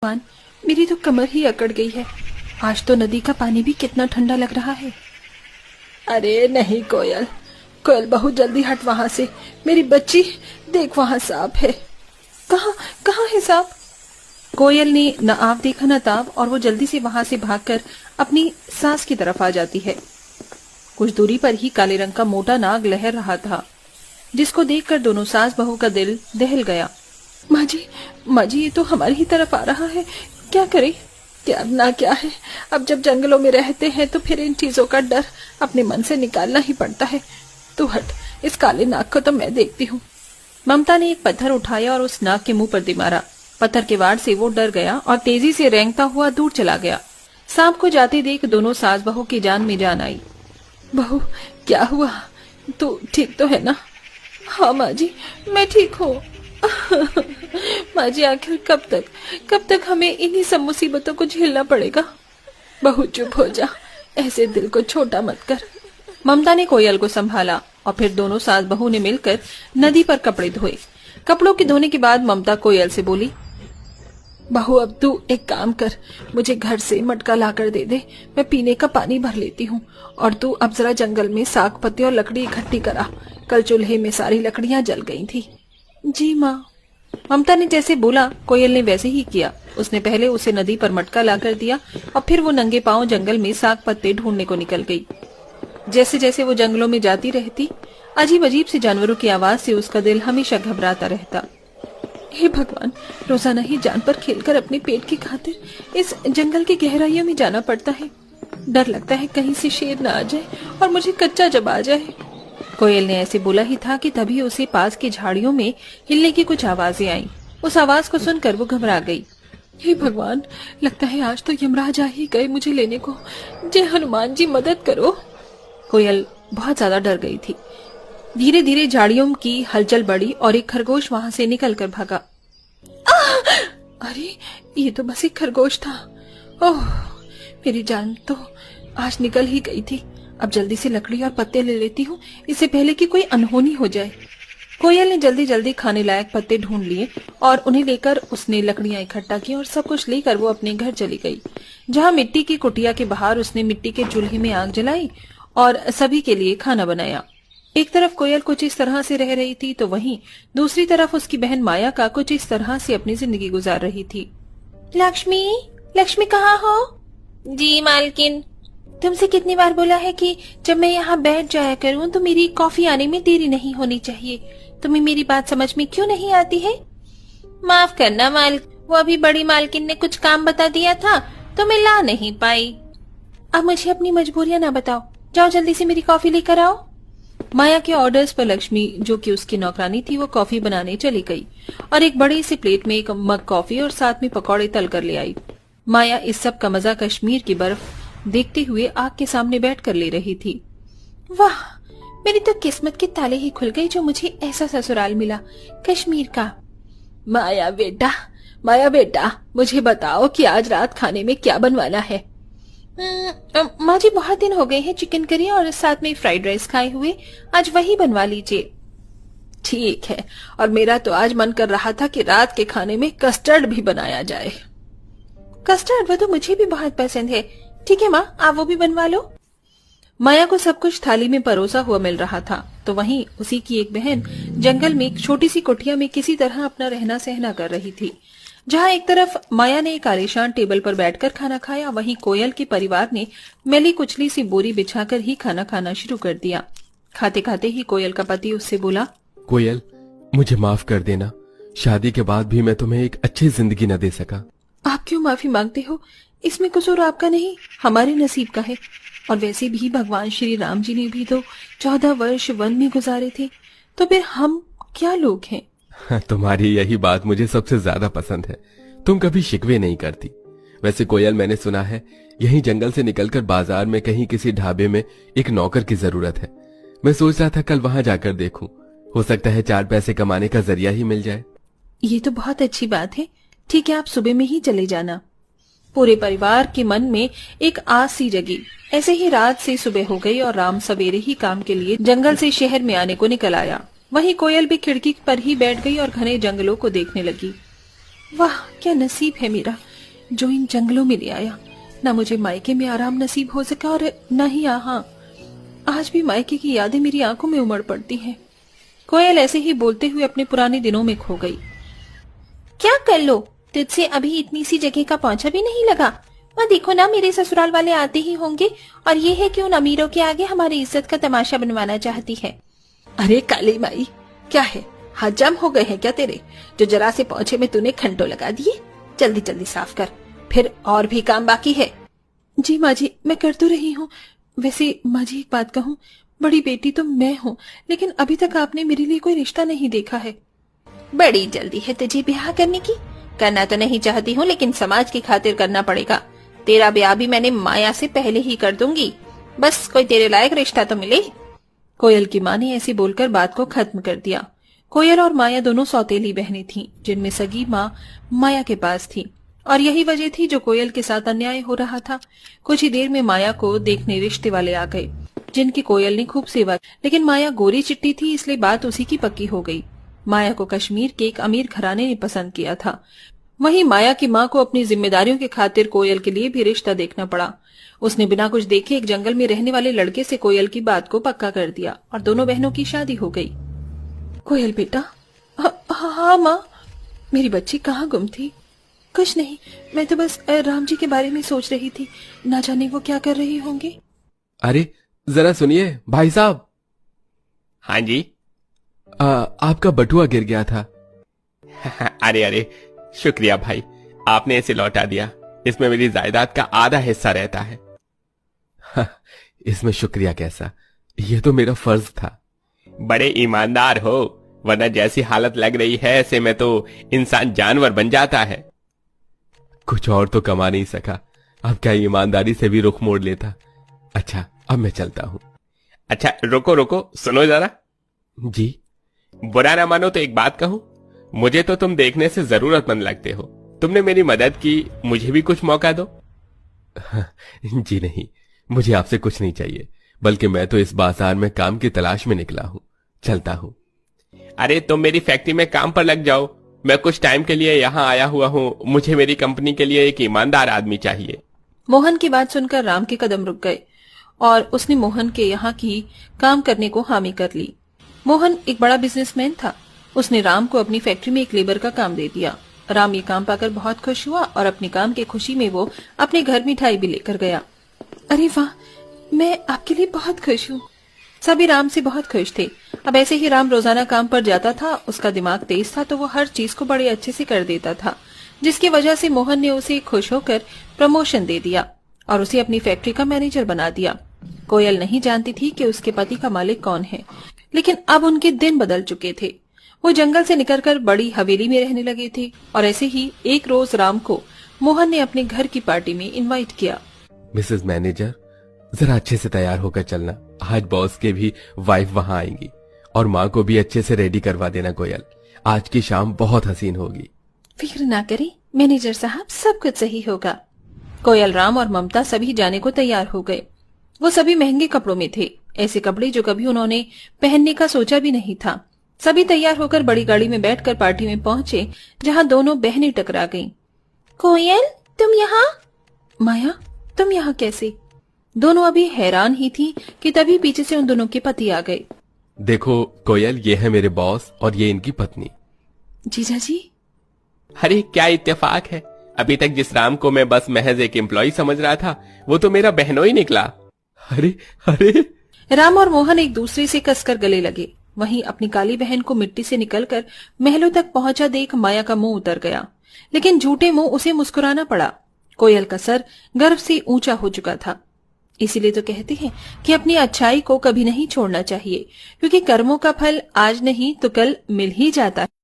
भगवान, मेरी तो कमर ही अकड़ गई है। आज तो नदी का पानी भी कितना ठंडा लग रहा है। अरे नहीं कोयल, कोयल बहू जल्दी हट वहां से। मेरी बच्ची देख, वहां सांप है। कहाँ कहाँ है सांप? कोयल ने न आव देखा न ताव और वो जल्दी से वहां से भागकर अपनी सास की तरफ आ जाती है। कुछ दूरी पर ही काले रंग का मोटा नाग लहर रहा था, जिसको देखकर दोनों सास बहू का दिल दहल गया। माँ जी, ये तो हमारी ही तरफ आ रहा है। क्या करे, क्या ना क्या है। अब जब जंगलों में रहते हैं तो फिर इन चीजों का डर अपने मन से निकालना ही पड़ता है। तू हट, इस काले नाग को तो मैं देखती हूँ। ममता ने एक पत्थर उठाया और उस नाग के मुंह पर दे मारा। पत्थर के वार से वो डर गया और तेजी से रेंगता हुआ दूर चला गया। सांप को जाते देख दोनों सास बहू की जान में जान आई। बहू, क्या हुआ? तू ठीक तो है ना? हाँ माँ जी, मैं ठीक हूँ। माँ जी, आखिर कब तक हमें इन्हीं सब मुसीबतों को झेलना पड़ेगा? बहू चुप हो जा, ऐसे दिल को छोटा मत कर। ममता ने कोयल को संभाला और फिर दोनों सास बहू ने मिलकर नदी पर कपड़े धोए। कपड़ों के धोने के बाद ममता कोयल से बोली, बहू अब तू एक काम कर, मुझे घर से मटका लाकर दे दे, मैं पीने का पानी भर लेती हूँ। और तू अब जरा जंगल में साग पत्ते और लकड़ी इकट्ठी करा, कल चूल्हे में सारी लकड़ियां जल गई थी। जी माँ। ममता ने जैसे बोला कोयल ने वैसे ही किया। उसने पहले उसे नदी पर मटका लाकर दिया और फिर वो नंगे पांव जंगल में साग पत्ते ढूंढने को निकल गई। जैसे जैसे वो जंगलों में जाती रहती, अजीब अजीब से जानवरों की आवाज से उसका दिल हमेशा घबराता रहता। हे भगवान, रोजाना ही जान पर खेलकर अपने पेट की खातिर इस जंगल की गहराइयों में जाना पड़ता है। डर लगता है कहीं से शेर न आ जाए और मुझे कच्चा जबा जाए। कोयल ने ऐसे बोला ही था कि तभी उसे पास की झाड़ियों में हिलने की कुछ आवाजें आईं। उस आवाज को सुनकर वो घबरा गई। हे भगवान, लगता है आज तो यमराज आ ही गए मुझे लेने को। जय हनुमान जी, मदद करो। कोयल बहुत ज्यादा डर गई थी। धीरे धीरे झाड़ियों की हलचल बढ़ी और एक खरगोश वहां से निकलकर भागा। अरे, ये तो बस एक खरगोश था। ओह, मेरी जान तो आज निकल ही गई थी। अब जल्दी से लकड़ी और पत्ते ले लेती हूँ, इससे पहले कि कोई अनहोनी हो जाए। कोयल ने जल्दी जल्दी खाने लायक पत्ते ढूंढ लिए और उन्हें लेकर उसने लकड़ियां इकट्ठा की और सब कुछ लेकर वो अपने घर चली गई, जहाँ मिट्टी की कुटिया के बाहर उसने मिट्टी के चूल्हे में आग जलाई और सभी के लिए खाना बनाया। एक तरफ कोयल कुछ इस तरह से रह रही थी तो वहीं दूसरी तरफ उसकी बहन माया का कुछ इस तरह से अपनी जिंदगी गुजार रही थी। लक्ष्मी, लक्ष्मी कहाँ हो? जी मालकिन। तुमसे कितनी बार बोला है कि जब मैं यहाँ बैठ जाया करूँ तो मेरी कॉफी आने में देरी नहीं होनी चाहिए। तुम्हें मेरी बात समझ में क्यों नहीं आती है? माफ करना मालिक, वो अभी बड़ी मालकिन ने कुछ काम बता दिया था तो मैं ला नहीं पाई। अब मुझे अपनी मजबूरियां ना बताओ, जाओ जल्दी से मेरी कॉफी लेकर आओ। माया के ऑर्डर्स पर लक्ष्मी, जो कि उसकी नौकरानी थी, वो कॉफी बनाने चली गई और एक बड़ी सी प्लेट में एक मग कॉफी और साथ में पकौड़े तल कर ले आई। माया इस सब का मजा कश्मीर की बर्फ देखते हुए आग के सामने बैठकर ले रही थी। वाह, मेरी तो किस्मत के ताले ही खुल गए जो मुझे ऐसा ससुराल मिला, कश्मीर का। माया बेटा, मुझे बताओ कि आज रात खाने में क्या बनवाना है? माँ जी, बहुत दिन हो गए हैं चिकन करी और साथ में फ्राइड राइस खाए हुए, आज वही बनवा लीजिए। ठीक है, और मेरा तो आज मन कर रहा था कि रात के खाने में कस्टर्ड भी बनाया जाए। कस्टर्ड? वो तो मुझे भी बहुत पसंद है। ठीक है माँ, आप वो भी बनवा लो। माया को सब कुछ थाली में परोसा हुआ मिल रहा था तो वहीं उसी की एक बहन जंगल में एक छोटी सी कुटिया में किसी तरह अपना रहना सहना कर रही थी। जहाँ एक तरफ माया ने एक आलीशान टेबल पर बैठकर खाना खाया, वहीं कोयल के परिवार ने मैली कुचली सी बोरी बिछाकर ही खाना खाना शुरू कर दिया। खाते खाते ही कोयल का पति उससे बोला, कोयल, मुझे माफ कर देना, शादी के बाद भी मैं तुम्हें एक अच्छी जिंदगी न दे सका। आप क्यों माफी मांगते हो? इसमें कसूर आपका नहीं, हमारे नसीब का है। और वैसे भी भगवान श्री राम जी ने भी तो 14 वर्ष वन में गुजारे थे, तो फिर हम क्या लोग हैं। तुम्हारी यही बात मुझे सबसे ज्यादा पसंद है, तुम कभी शिकवे नहीं करती। वैसे कोयल, मैंने सुना है यही जंगल से निकलकर बाजार में कहीं किसी ढाबे में एक नौकर की जरूरत है। मैं सोच रहा था कल वहां जाकर देखूं, हो सकता है 4 पैसे कमाने का जरिया ही मिल जाए। ये तो बहुत अच्छी बात है। ठीक है, आप सुबह में ही चले जाना। पूरे परिवार के मन में एक आस सी जगी। ऐसे ही रात से सुबह हो गई और राम सवेरे ही काम के लिए जंगल से शहर में आने को निकल आया। वहीं कोयल भी खिड़की पर ही बैठ गई और घने जंगलों को देखने लगी। वाह, क्या नसीब है मेरा, जो इन जंगलों में ले आया। न मुझे मायके में आराम नसीब हो सका और न ही यहाँ। आज भी मायके की यादें मेरी आंखों में उमड़ पड़ती हैं। कोयल ऐसे ही बोलते हुए अपने पुराने दिनों में खो गई। क्या कर लो, तुझसे अभी इतनी सी जगह का पहुंचा भी नहीं लगा। वहाँ देखो ना, मेरे ससुराल वाले आते ही होंगे और ये है कि उन अमीरों के आगे हमारी इज्जत का तमाशा बनवाना चाहती है। अरे काली माई, क्या है, हाथ जाम हो गए हैं क्या तेरे, जो जरा से पहुंचे में तूने घंटों लगा दिए। जल्दी जल्दी साफ कर, फिर और भी काम बाकी है। जी माँ जी, मैं कर तो रही हूँ। वैसे माँ जी एक बात कहूँ, बड़ी बेटी तो मैं हूँ, लेकिन अभी तक आपने मेरे लिए कोई रिश्ता नहीं देखा है। बड़ी जल्दी है तुझे ब्याह करने की। करना तो नहीं चाहती हूँ, लेकिन समाज की खातिर करना पड़ेगा। तेरा ब्याह भी मैंने माया से पहले ही कर दूंगी, बस कोई तेरे लायक रिश्ता तो मिले। कोयल की माँ ने ऐसे बोलकर बात को खत्म कर दिया। कोयल और माया दोनों सौतेली बहनें थीं, जिनमें सगी माँ माया के पास थी, और यही वजह थी जो कोयल के साथ अन्याय हो रहा था। कुछ ही देर में माया को देखने रिश्ते वाले आ गए, जिनकी कोयल ने खूब सेवा, लेकिन माया गोरी चिट्टी थी, इसलिए बात उसी की पक्की हो गई। माया को कश्मीर के एक अमीर घराने ने पसंद किया था। वहीं माया की माँ को अपनी जिम्मेदारियों के खातिर कोयल के लिए भी रिश्ता देखना पड़ा। उसने बिना कुछ देखे एक जंगल में रहने वाले लड़के से कोयल की बात को पक्का कर दिया और दोनों बहनों की शादी हो गई। कोयल बेटा। हाँ माँ, मेरी बच्ची कहाँ गुम थी? कुछ नहीं, मैं तो बस राम जी के बारे में सोच रही थी, ना जाने वो क्या कर रहे होंगे। अरे जरा सुनिए भाई साहब। हाँ जी। आपका बटुआ गिर गया था। अरे अरे, शुक्रिया भाई, आपने इसे लौटा दिया। इसमें मेरी जायदाद का आधा हिस्सा रहता है। इसमें शुक्रिया कैसा, ये तो मेरा फर्ज था। बड़े ईमानदार हो, वरना जैसी हालत लग रही है ऐसे में तो इंसान जानवर बन जाता है। कुछ और तो कमा नहीं सका, अब क्या ईमानदारी से भी रुख मोड़ लेता। अच्छा अब मैं चलता हूँ। अच्छा रुको रुको, सुनो जरा। जी। बुरा ना मानो तो एक बात कहूं, मुझे तो तुम देखने से जरूरतमंद लगते हो। तुमने मेरी मदद की, मुझे भी कुछ मौका दो। जी नहीं, मुझे आपसे कुछ नहीं चाहिए, बल्कि मैं तो इस बाजार में काम की तलाश में निकला हूँ। चलता हूँ। अरे तुम मेरी फैक्ट्री में काम पर लग जाओ, मैं कुछ टाइम के लिए यहाँ आया हुआ हूँ। मुझे मेरी कंपनी के लिए एक ईमानदार आदमी चाहिए। मोहन की बात सुनकर राम के कदम रुक गए और उसने मोहन के यहाँ की काम करने को हामी कर ली। मोहन एक बड़ा बिजनेसमैन था। उसने राम को अपनी फैक्ट्री में एक लेबर का काम दे दिया। राम ये काम पाकर बहुत खुश हुआ और अपने काम की खुशी में वो अपने घर मिठाई भी लेकर गया। अरे वाह, मैं आपके लिए बहुत खुश हूँ। सभी राम से बहुत खुश थे। अब ऐसे ही राम रोजाना काम पर जाता था। उसका दिमाग तेज था तो वो हर चीज को बड़े अच्छे से कर देता था, जिसकी वजह से मोहन ने उसे खुश होकर प्रमोशन दे दिया और उसे अपनी फैक्ट्री का मैनेजर बना दिया। कोयल नहीं जानती थी कि उसके पति का मालिक कौन है, लेकिन अब उनके दिन बदल चुके थे। वो जंगल से निकलकर बड़ी हवेली में रहने लगे थे और ऐसे ही एक रोज राम को मोहन ने अपने घर की पार्टी में इनवाइट किया। मिसेस मैनेजर, जरा अच्छे से तैयार होकर चलना। आज बॉस के भी वाइफ वहां आएंगी और माँ को भी अच्छे से रेडी करवा देना। कोयल, आज की शाम बहुत हसीन होगी। फिक्र ना करें मैनेजर साहब, सब कुछ सही होगा। कोयल, राम और ममता सभी जाने को तैयार हो गए। वो सभी महंगे कपड़ों में थे, ऐसे कपड़े जो कभी उन्होंने पहनने का सोचा भी नहीं था। सभी तैयार होकर बड़ी गाड़ी में बैठकर पार्टी में पहुंचे, जहां दोनों बहनें टकरा गईं। कोयल, तुम यहाँ? माया, तुम यहाँ कैसे? दोनों अभी हैरान ही थीं कि तभी पीछे से उन दोनों के पति आ गए। देखो कोयल, ये है मेरे बॉस और ये इनकी पत्नी। जीजा जी। अरे क्या इत्तेफाक है, अभी तक जिस राम को मैं बस महज एक एम्प्लॉय समझ रहा था, वो तो मेरा बहनोई निकला। अरे अरे। राम और मोहन एक दूसरे से कसकर गले लगे। वहीं अपनी काली बहन को मिट्टी से निकलकर महलों तक पहुंचा देख माया का मुंह उतर गया, लेकिन झूठे मुंह उसे मुस्कुराना पड़ा। कोयल का सर गर्व से ऊंचा हो चुका था। इसीलिए तो कहते हैं कि अपनी अच्छाई को कभी नहीं छोड़ना चाहिए, क्योंकि कर्मों का फल आज नहीं तो कल मिल ही जाता है।